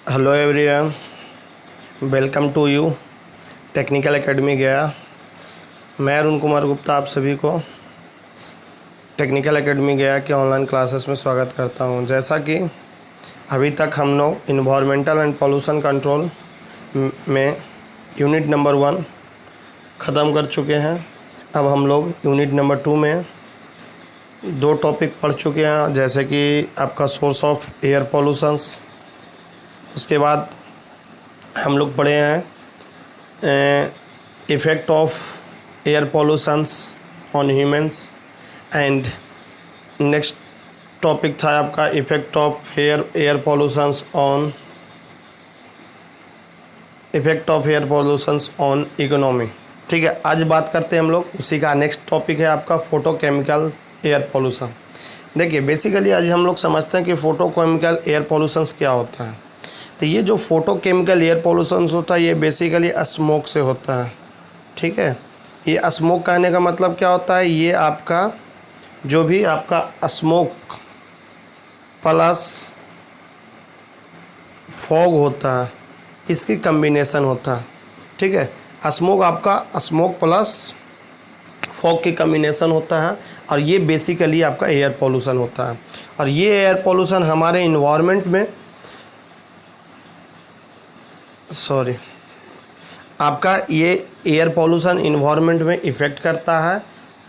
Hello everyone, welcome to you technical academy गया। मैं अरुण कुमार गुप्ता आप सभी को टेक्निकल एकेडमी गया के ऑनलाइन क्लासेस में स्वागत करता हूं। जैसा कि अभी तक हम लोग इन्वायरमेंटल एंड पॉल्यूशन कंट्रोल में यूनिट नंबर 1 ख़त्म कर चुके हैं। अब हम लोग यूनिट नंबर 2 में 2 टॉपिक पढ़ चुके हैं, जैसे कि आपका सोर्स ऑफ एयर पॉल्यूशंस। उसके बाद हम लोग पढ़े हैं effect of air pollutions on humans, and next topic था आपका effect of air pollutions on economy. ठीक है, आज बात करते हैं हम लोग उसी का। नेक्स्ट टॉपिक है आपका फोटोकेमिकल एयर पॉल्यूशन। देखिए, बेसिकली आज हम लोग समझते हैं कि फोटोकेमिकल एयर पॉल्यूशंस क्या होता है। तो ये जो फोटोकेमिकल एयर पॉल्यूशन होता है ये बेसिकली स्मोक से होता है। ठीक है, ये स्मोक कहने का मतलब क्या होता है, ये आपका जो भी आपका स्मोक प्लस फॉग होता है, इसकी कम्बिनेशन होता है। ठीक है, स्मोक आपका स्मोक प्लस फॉग की कम्बिनेशन होता है, और ये बेसिकली आपका एयर पॉल्यूशन होता है। और ये एयर पॉल्यूशन हमारे इन्वायरमेंट में आपका ये एयर पॉल्यूशन इन्वायरमेंट में इफ़ेक्ट करता है।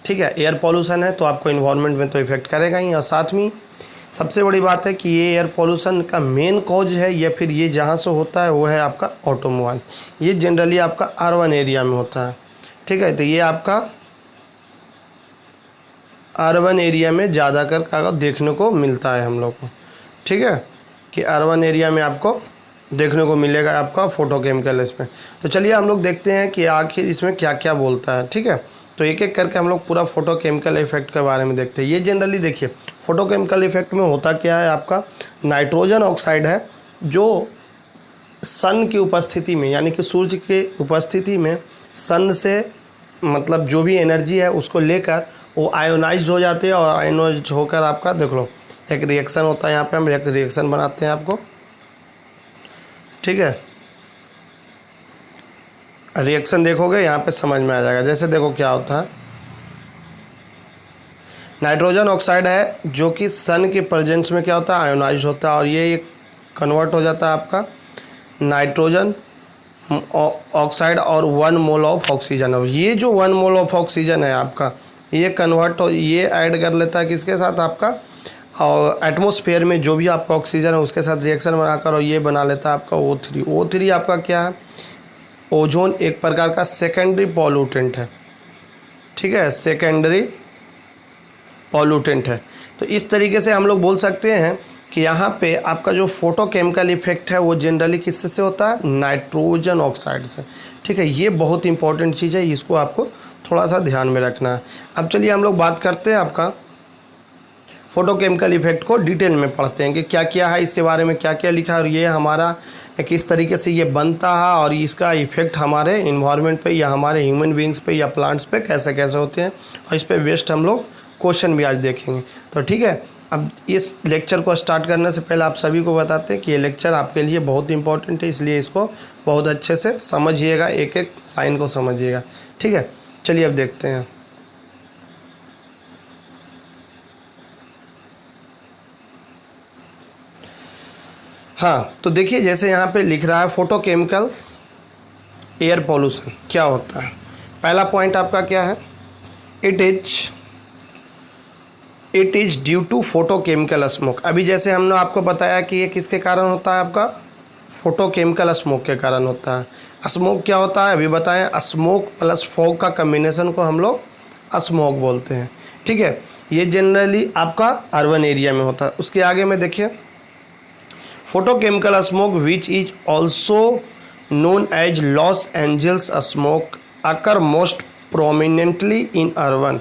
ठीक है, एयर पॉल्यूशन है तो आपको इन्वायरमेंट में तो इफ़ेक्ट करेगा ही, और साथ में सबसे बड़ी बात है कि ये एयर पॉल्यूशन का मेन कॉज है या फिर ये जहाँ से होता है वो है आपका ऑटोमोबाइल। ये जनरली आपका अर्बन एरिया में होता है। ठीक है, तो ये आपका अर्बन एरिया में ज़्यादातर देखने को मिलता है हम लोग को। ठीक है, कि अर्बन एरिया में आपको देखने को मिलेगा आपका फोटोकेमिकल इसमें। तो चलिए हम लोग देखते हैं कि आखिर इसमें क्या क्या बोलता है। ठीक है, तो एक एक करके हम लोग पूरा फोटोकेमिकल इफेक्ट के बारे में देखते हैं। ये जनरली देखिए, फोटोकेमिकल इफेक्ट में होता क्या है, आपका नाइट्रोजन ऑक्साइड है जो सन की उपस्थिति में, यानी कि सूर्य की उपस्थिति में सन से मतलब जो भी एनर्जी है उसको लेकर वो आयोनाइज्ड हो जाते हैं, और आयोनाइज्ड होकर आपका देख लो एक रिएक्शन होता है। यहाँ पे हम एक रिएक्शन बनाते हैं आपको। ठीक है, रिएक्शन देखोगे यहाँ पे समझ में आ जाएगा। जैसे देखो क्या होता है, नाइट्रोजन ऑक्साइड है जो कि सन के प्रेजेंस में क्या होता है, आयोनाइज होता है, और ये कन्वर्ट हो जाता है आपका नाइट्रोजन ऑक्साइड और 1 मोल ऑफ ऑक्सीजन है। ये जो 1 मोल ऑफ ऑक्सीजन है आपका, ये कन्वर्ट हो, ये ऐड कर लेता है किसके साथ, आपका और एटमॉस्फेयर में जो भी आपका ऑक्सीजन है उसके साथ रिएक्शन बनाकर, और ये बना लेता है आपका O3। O3 आपका क्या है, ओजोन एक प्रकार का सेकेंडरी पॉल्यूटेंट है। ठीक है, सेकेंडरी पॉल्यूटेंट है। तो इस तरीके से हम लोग बोल सकते हैं कि यहाँ पे आपका जो फोटोकेमिकल इफेक्ट है वो जनरली किससे से होता है, नाइट्रोजन ऑक्साइड से। ठीक है, ये बहुत इंपॉर्टेंट चीज़ है, इसको आपको थोड़ा सा ध्यान में रखना है। अब चलिए हम लोग बात करते हैं आपका फोटोकेमिकल इफेक्ट को डिटेल में पढ़ते हैं कि क्या क्या है, इसके बारे में क्या क्या लिखा है, और ये हमारा किस तरीके से ये बनता है, और इसका इफेक्ट हमारे इन्वायरमेंट पे या हमारे ह्यूमन बींग्स पे या प्लांट्स पे कैसे कैसे होते हैं, और इस पे बेस्ड हम लोग क्वेश्चन भी आज देखेंगे। तो ठीक है, अब इस लेक्चर को स्टार्ट करने से पहले आप सभी को बताते हैं कि ये लेक्चर आपके लिए बहुत इंपॉर्टेंट है, इसलिए इसको बहुत अच्छे से समझिएगा, एक एक लाइन को समझिएगा। ठीक है, चलिए अब देखते हैं। हाँ, तो देखिए जैसे यहाँ पे लिख रहा है फोटोकेमिकल एयर पॉल्यूशन क्या होता है। पहला पॉइंट आपका क्या है, it is due to photochemical smoke. अभी जैसे हमने आपको बताया कि ये किसके कारण होता है, आपका फोटोकेमिकल स्मोक के कारण होता है। स्मोक क्या होता है अभी बताएं, स्मोक प्लस फॉग का कम्बिनेशन को हम लोग स्मोक बोलते हैं। ठीक है, ये जनरली आपका अर्बन एरिया में होता है। उसके आगे में देखिए, photochemical smoke which is also known as Los Angeles smoke occur most prominently in urban.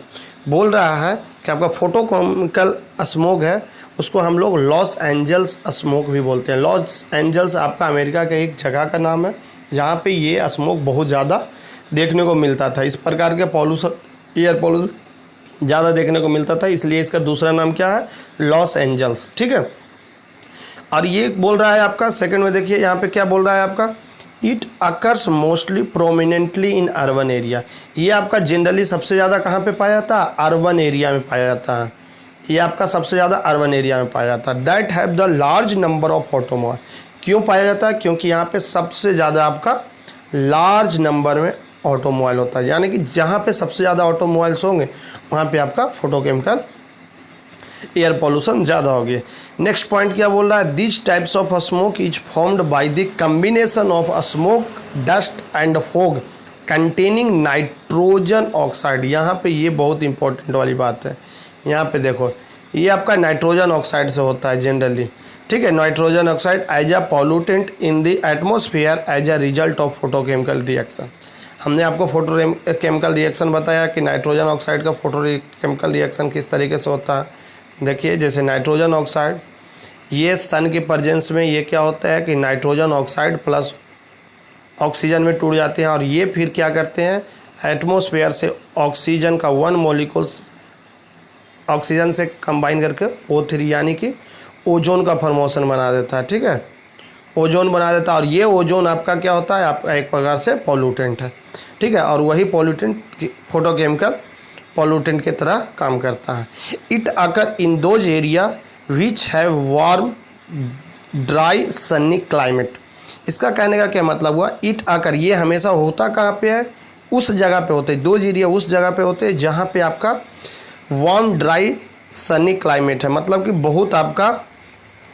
बोल रहा है कि आपका फोटोकेमिकल स्मोक है उसको हम लोग लॉस एंजल्स स्मोक भी बोलते हैं। लॉस एंजल्स आपका अमेरिका के एक जगह का नाम है जहाँ पे ये स्मोक बहुत ज़्यादा देखने को मिलता था। इस प्रकार के पॉल्यूशन, एयर पॉल्यूशन ज़्यादा देखने को मिलता था, इसलिए इसका दूसरा नाम क्या है, लॉस एंजल्स। ठीक है, और ये बोल रहा है आपका सेकंड में, देखिए यहाँ पे क्या बोल रहा है आपका, it occurs mostly prominently in urban area. ये आपका जनरली सबसे ज़्यादा कहाँ पे पाया जाता है, अर्बन एरिया में पाया जाता है। ये आपका सबसे ज़्यादा अर्बन एरिया में पाया जाता है। That have the large number of automobile. क्यों पाया जाता है, क्योंकि यहाँ पे सबसे ज़्यादा आपका लार्ज नंबर में ऑटोमोबाइल होता है, यानी कि जहाँ पे सबसे ज़्यादा ऑटोमोबाइल्स होंगे वहाँ पे आपका फोटोकेमिकल एयर पॉल्यूशन ज़्यादा हो गया। नेक्स्ट पॉइंट क्या बोल रहा है, this types of smoke is formed by the combination of smoke, dust and fog containing nitrogen oxide. यहाँ पे ये बहुत इंपॉर्टेंट वाली बात है। यहाँ पे देखो, ये आपका नाइट्रोजन ऑक्साइड से होता है जनरली, ठीक है। Nitrogen oxide as a pollutant in the atmosphere as a result of photochemical reaction. हमने आपको फोटोकेमिकल रिएक्शन बताया कि नाइट्रोजन ऑक्साइड का फोटोकेमिकल रिएक्शन किस तरीके से होता है। देखिए, जैसे नाइट्रोजन ऑक्साइड, ये सन के प्रेजेंस में ये क्या होता है कि नाइट्रोजन ऑक्साइड प्लस ऑक्सीजन में टूट जाते हैं, और ये फिर क्या करते हैं, एटमॉस्फेयर से ऑक्सीजन का 1 मॉलिक्यूल्स ऑक्सीजन से कंबाइन करके O3 यानी कि ओजोन का फॉर्मेशन बना देता है, ठीक है, ओजोन बना देता है। और ये ओजोन आपका क्या होता है, आपका एक प्रकार से पॉल्यूटेंट है, ठीक है। और वही पॉल्यूटेंट फोटोकेमिकल पॉल्यूटेंट की तरह काम करता है। It occur in those area which have warm dry sunny climate. इसका कहने का क्या मतलब हुआ, इट अकर, ये हमेशा होता कहाँ पे है, उस जगह पे होते हैं, दोज एरिया उस जगह पे होते हैं जहाँ पे आपका वार्म ड्राई सनी क्लाइमेट है, मतलब कि बहुत आपका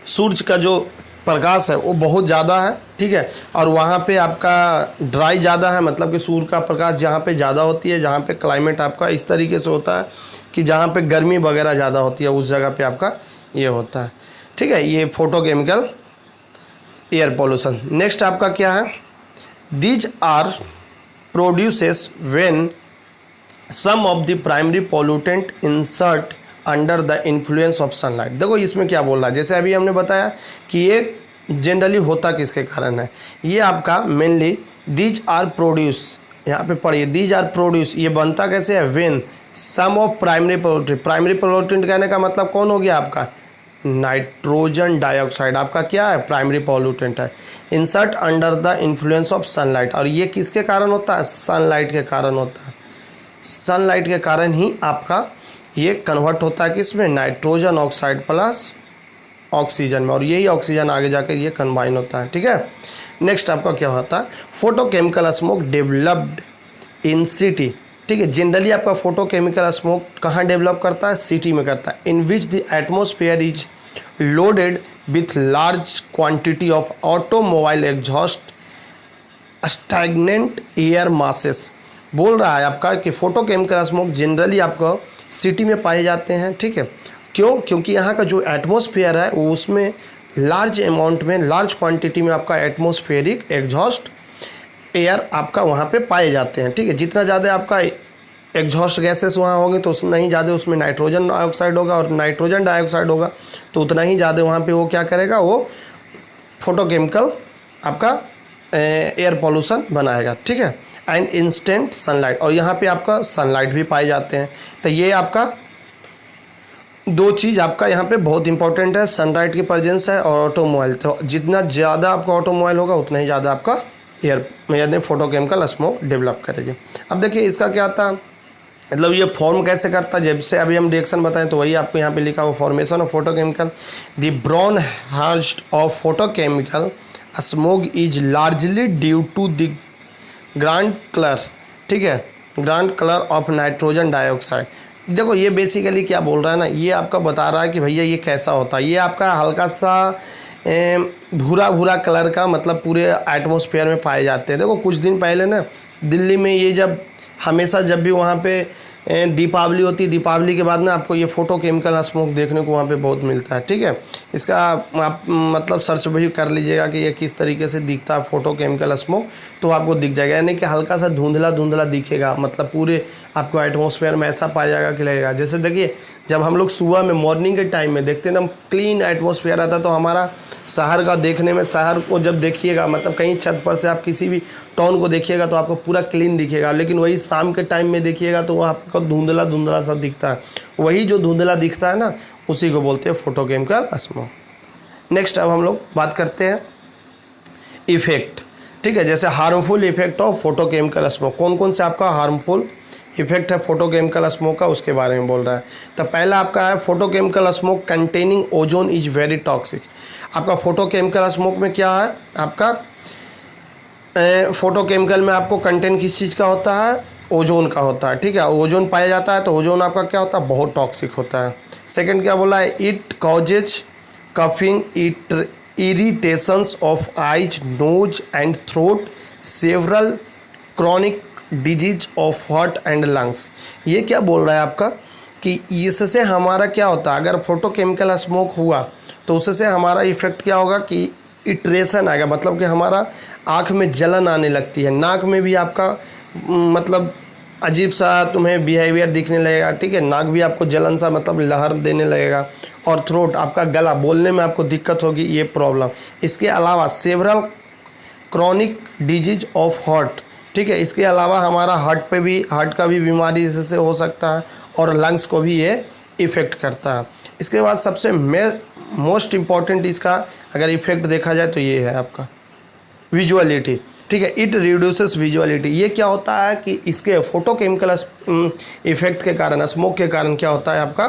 सूरज का जो प्रकाश है वो बहुत ज़्यादा है, ठीक है। और वहाँ पे आपका ड्राई ज़्यादा है, मतलब कि सूर्य का प्रकाश जहाँ पे ज़्यादा होती है, जहाँ पे क्लाइमेट आपका इस तरीके से होता है कि जहाँ पे गर्मी वगैरह ज़्यादा होती है, उस जगह पे आपका ये होता है, ठीक है। ये फोटोकेमिकल एयर पॉल्यूशन। नेक्स्ट आपका क्या है, these are produces when some of the primary pollutant insert under the influence of sunlight. देखो इसमें क्या बोल रहा है, जैसे अभी हमने बताया कि ये जनरली होता किसके कारण है, ये आपका मेनली दीज आर प्रोड्यूस, यहाँ पे पढ़िए, दीज आर प्रोड्यूस, ये बनता कैसे है, when some of primary pollutant. Primary pollutant कहने का मतलब कौन हो गया आपका, नाइट्रोजन डाइऑक्साइड आपका क्या है, प्राइमरी पॉल्यूटेंट है, insert under the influence of sunlight. और ये किसके कारण होता है, सनलाइट के कारण होता है। सनलाइट के कारण ही आपका ये कन्वर्ट होता है किसमें, नाइट्रोजन ऑक्साइड प्लस ऑक्सीजन में, और यही ऑक्सीजन आगे जाकर ये कंबाइन होता है, ठीक है। नेक्स्ट आपका क्या होता है, photochemical smoke developed in city, ठीक है। जनरली आपका फोटोकेमिकल स्मोक कहाँ डेवलप करता है, सिटी में करता है, in which the atmosphere is loaded with large quantity of automobile exhaust stagnant air masses. बोल रहा है आपका कि फोटोकेमिकल स्मोक जनरली आपको सिटी में पाए जाते हैं, ठीक है। क्यों, क्योंकि यहाँ का जो एटमॉस्फेयर है वो उसमें लार्ज अमाउंट में, लार्ज क्वांटिटी में आपका एटमॉस्फेरिक एग्जॉस्ट एयर आपका वहाँ पे पाए जाते हैं, ठीक है। जितना ज़्यादा आपका एग्जॉस्ट गैसेस वहाँ होंगे तो उतना ही ज़्यादा उसमें नाइट्रोजन डाइऑक्साइड होगा, और नाइट्रोजन डाइऑक्साइड होगा तो उतना ही ज़्यादा वहाँ पे वो क्या करेगा, वो फोटोकेमिकल आपका एयर पॉल्यूशन बनाएगा, ठीक है। एंड इंस्टेंट सनलाइट, और यहाँ पे आपका सनलाइट भी पाए जाते हैं। तो ये आपका दो चीज़ आपका यहाँ पे बहुत इंपॉर्टेंट है, सनलाइट की प्रेजेंस है और ऑटोमोबाइल। तो जितना ज़्यादा आपका ऑटोमोबाइल होगा उतना ही ज़्यादा आपका एयर यानी फोटोकेमिकल स्मोक डेवलप करेगी। अब देखिए इसका क्या था, मतलब ये फॉर्म कैसे करता है, जब से अभी हम रिएक्शन बताएं तो वही आपको यहाँ पे लिखा हुआ, formation of photochemical, the brown haze of photochemical smoke is largely due to the grand colour, ठीक है, grand colour of nitrogen dioxide. देखो ये बेसिकली क्या बोल रहा है ना, ये आपका बता रहा है कि भैया ये कैसा होता है, ये आपका हल्का सा भूरा भूरा कलर का, मतलब पूरे एटमॉस्फेयर में पाए जाते हैं। देखो कुछ दिन पहले ना दिल्ली में ये जब हमेशा जब भी वहाँ पे दीपावली होती है, दीपावली के बाद ना आपको ये फोटोकेमिकल स्मोक देखने को वहाँ पे बहुत मिलता है, ठीक है। इसका आप मतलब सर्च भी कर लीजिएगा कि ये किस तरीके से दिखता है फोटोकेमिकल स्मोक, तो आपको दिख जाएगा, यानी कि हल्का सा धुंधला धुंधला दिखेगा, मतलब पूरे आपको एटमॉस्फेयर में ऐसा पाया जाएगा कि लगेगा जैसे, देखिए जब हम लोग सुबह में मॉर्निंग के टाइम में देखते हैं एकदम क्लीन एटमॉस्फेयर आता है, तो हमारा शहर का देखने में, शहर को जब देखिएगा मतलब कहीं छत पर से आप किसी भी टाउन को देखिएगा तो आपको पूरा क्लीन दिखेगा, लेकिन वही शाम के टाइम में देखिएगा तो वो आपको धुंधला धुंधला सा दिखता है। वही जो धुंधला दिखता है ना, उसी को बोलते हैं फोटोकेमिकल स्मोक। नेक्स्ट अब हम लोग बात करते हैं इफेक्ट, ठीक है। जैसे harmful effect of photochemical smoke, कौन कौन से आपका हार्मफुल इफेक्ट है फोटोकेमिकल स्मोक का, उसके बारे में बोल रहा है। तो पहला आपका है photochemical smoke containing ozone is very toxic. आपका फोटोकेमिकल स्मोक में क्या है, आपका फोटोकेमिकल में आपको कंटेंट किस चीज़ का होता है, ओजोन का होता है, ठीक है। ओजोन पाया जाता है तो ओजोन आपका क्या होता है, बहुत टॉक्सिक होता है। सेकंड क्या बोला है, it causes coughing, it irritations of eyes, nose and throat, several chronic disease of heart and lungs. ये क्या बोल रहा है आपका कि इससे हमारा क्या होता है, अगर फोटोकेमिकल स्मोक हुआ तो उससे हमारा इफेक्ट क्या होगा कि इटरेशन आएगा, मतलब कि हमारा आँख में जलन आने लगती है, नाक में भी आपका मतलब अजीब सा तुम्हें बिहेवियर दिखने लगेगा, ठीक है। नाक भी आपको जलन सा मतलब लहर देने लगेगा, और थ्रोट आपका गला, बोलने में आपको दिक्कत होगी, ये प्रॉब्लम। इसके अलावा several chronic disease of heart, ठीक है। इसके अलावा हमारा हार्ट का भी बीमारी इससे हो सकता है, और लंग्स को भी ये इफ़ेक्ट करता है। इसके बाद सबसे मोस्ट इम्पॉर्टेंट इसका अगर इफेक्ट देखा जाए तो ये है आपका विजुअलिटी, ठीक है। It reduces visuality. ये क्या होता है कि इसके फोटोकेमिकल इफेक्ट के कारण, स्मोक के कारण क्या होता है आपका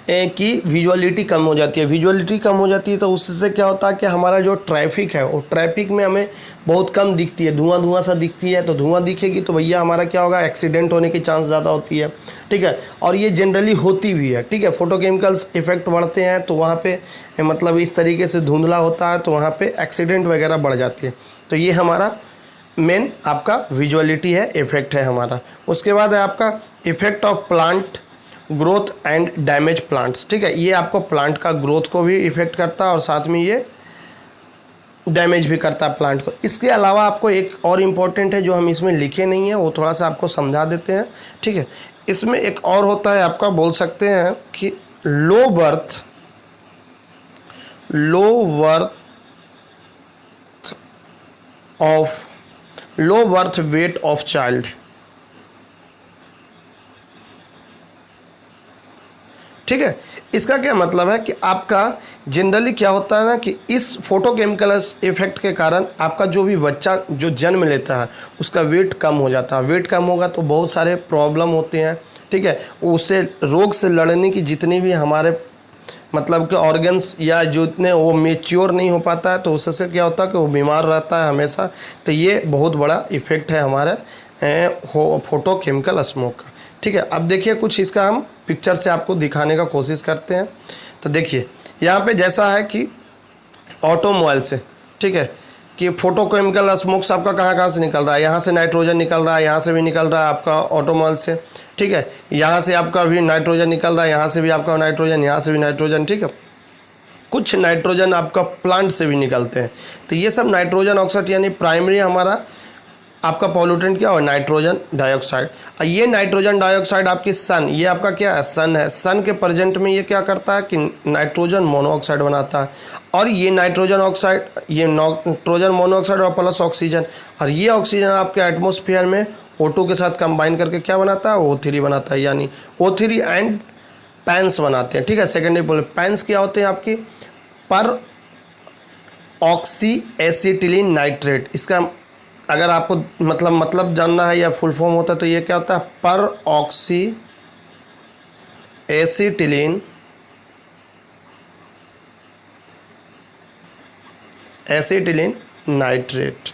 कि विजुअलिटी कम हो जाती है। विजुअलिटी कम हो जाती है तो उससे क्या होता है कि हमारा जो ट्रैफिक है वो ट्रैफिक में हमें बहुत कम दिखती है, धुआं धुआं सा दिखती है। तो धुआं दिखेगी तो भैया हमारा क्या होगा, एक्सीडेंट होने की चांस ज़्यादा होती है, ठीक है। और ये जनरली होती भी है, ठीक है। फोटोकेमिकल्स इफेक्ट बढ़ते हैं तो वहाँ पे मतलब इस तरीके से धुंधला होता है तो वहाँ पे एक्सीडेंट वगैरह बढ़ जाती है। तो ये हमारा मेन आपका विजुअलिटी है, इफेक्ट है हमारा। उसके बाद है आपका effect of plant growth and damage plants, ठीक है। ये आपको प्लांट का ग्रोथ को भी इफेक्ट करता है और साथ में ये डैमेज भी करता है प्लांट को। इसके अलावा आपको एक और इम्पॉर्टेंट है जो हम इसमें लिखे नहीं है, वो थोड़ा सा आपको समझा देते हैं, ठीक है। इसमें एक और होता है आपका, बोल सकते हैं कि low birth weight of child, ठीक है। इसका क्या मतलब है कि आपका जनरली क्या होता है ना कि इस फोटोकेमिकल इफेक्ट के कारण आपका जो भी बच्चा जो जन्म लेता है उसका वेट कम हो जाता है। वेट कम होगा तो बहुत सारे प्रॉब्लम होते हैं, ठीक है। उससे रोग से लड़ने की जितनी भी हमारे मतलब कि ऑर्गन्स या जितने वो मेच्योर नहीं हो पाता है तो उससे क्या होता है कि वो बीमार रहता है हमेशा। तो ये बहुत बड़ा इफेक्ट है हमारे फोटोकेमिकल स्मोक का, ठीक है। अब देखिए कुछ इसका हम पिक्चर से आपको दिखाने का कोशिश करते हैं। तो देखिए यहाँ पे जैसा है कि ऑटोमोबाइल से, ठीक है, कि फोटोकेमिकल स्मोक्स आपका कहाँ से निकल रहा है, यहाँ से नाइट्रोजन निकल रहा है, यहाँ से भी निकल रहा है आपका ऑटोमोबाइल से, ठीक है। यहाँ से आपका भी नाइट्रोजन निकल रहा है, यहाँ से भी आपका नाइट्रोजन, यहाँ से भी नाइट्रोजन, ठीक है। कुछ नाइट्रोजन आपका प्लांट से भी निकलते हैं। तो ये सब नाइट्रोजन ऑक्साइड यानी प्राइमरी हमारा आपका पॉल्यूटेंट क्या हो, नाइट्रोजन डाइऑक्साइड। ये नाइट्रोजन डाइऑक्साइड आपकी सन, ये आपका क्या है, सन है। सन के प्रेजेंट में ये क्या करता है कि नाइट्रोजन मोनोऑक्साइड बनाता है, और ये नाइट्रोजन ऑक्साइड, ये नाइट्रोजन मोनोऑक्साइड और प्लस ऑक्सीजन, और ये ऑक्सीजन आपके एटमॉस्फेयर में O2 के साथ कंबाइन करके क्या बनाता है, O3 बनाता है, यानी O3 एंड पैंस बनाते हैं, ठीक है। सेकेंडरी पैंस क्या होते हैं आपकी, पर ऑक्सी एसिटिलीन नाइट्रेट। इसका अगर आपको मतलब जानना है या फुल फॉर्म होता है तो ये क्या होता है, पर ऑक्सी एसिटिलीन नाइट्रेट,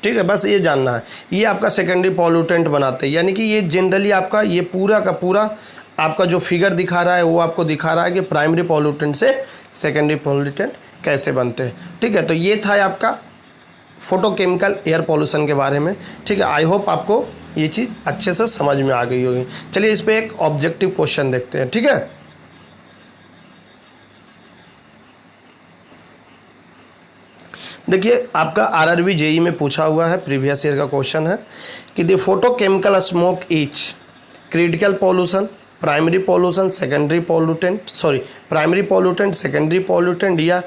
ठीक है। बस ये जानना है, ये आपका सेकेंडरी पॉल्यूटेंट बनाते हैं। यानी कि ये जनरली आपका ये पूरा का पूरा आपका जो फिगर दिखा रहा है वो आपको दिखा रहा है कि प्राइमरी पॉल्यूटेंट से सेकेंडरी पॉल्यूटेंट कैसे बनते हैं, ठीक है। तो ये था आपका फोटोकेमिकल एयर पॉल्यूशन के बारे में, ठीक है। आई होप आपको ये चीज़ अच्छे से समझ में आ गई होगी। चलिए इस पर एक ऑब्जेक्टिव क्वेश्चन देखते हैं, ठीक है। देखिए आपका आरआरबी जेई में पूछा हुआ है, प्रीवियस ईयर का क्वेश्चन है कि the photochemical smoke is critical pollution, primary pollution, secondary pollutant, primary pollutant, secondary pollutant या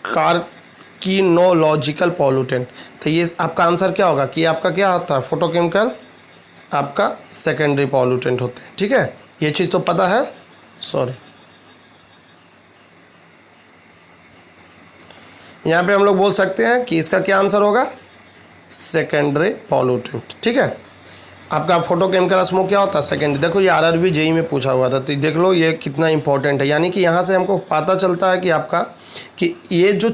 कार्किनोलॉजिकल पॉल्यूटेंट। तो ये आपका आंसर क्या होगा कि आपका क्या होता है, फोटोकेमिकल आपका सेकेंडरी पॉल्यूटेंट होते हैं, ठीक है। ये चीज़ तो पता है, सॉरी। यहाँ पे हम लोग बोल सकते हैं कि इसका क्या आंसर होगा, सेकेंडरी पॉल्यूटेंट। ठीक है, आपका फोटोकेमिकल स्मोक क्या होता है, सेकेंडरी। देखो ये आरआरबी जेई में पूछा हुआ था, तो देख लो ये कितना इंपॉर्टेंट है। यानी कि यहाँ से हमको पता चलता है कि आपका कि ये जो